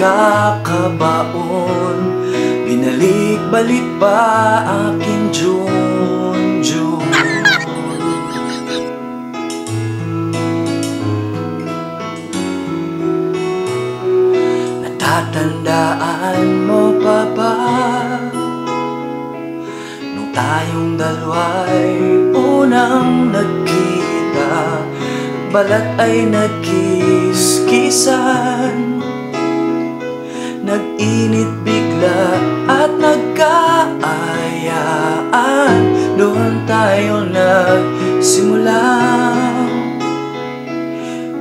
pagkakabaon, binalik-balik pa aking June, June. Natatandaan mo pa ba nung tayong dalawa'y unang nagkita, balat ay nagkiskisan, nag-init bigla at nagkaayaan. Doon tayo nagsimula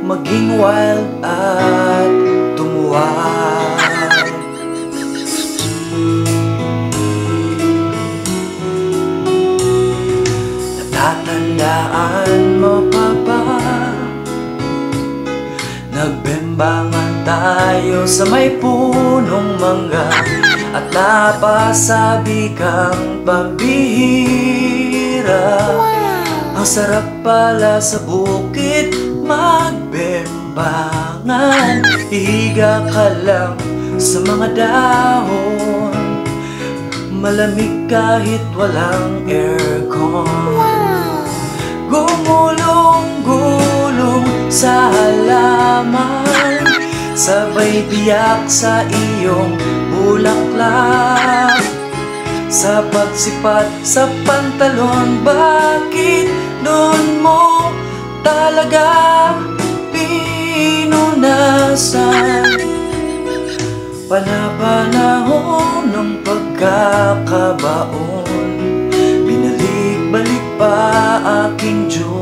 maging wild at tumuwa. Natatandaan mo pa ba nagbembangan tayo sa may punong mangga, at napasabi kang pambihira. Ang sarap pala sa bukid magbembangan, hihiga ka lang sa mga dahon, malamig kahit walang aircon. Gumulong-gulong sa halaman, sabay biyak sa iyong bulaklak. Sa pagsipat sa pantalon, bakit doon mo talaga pinunasan? Panapanahon ng pagkakabaon, binalik-balik pa aking June.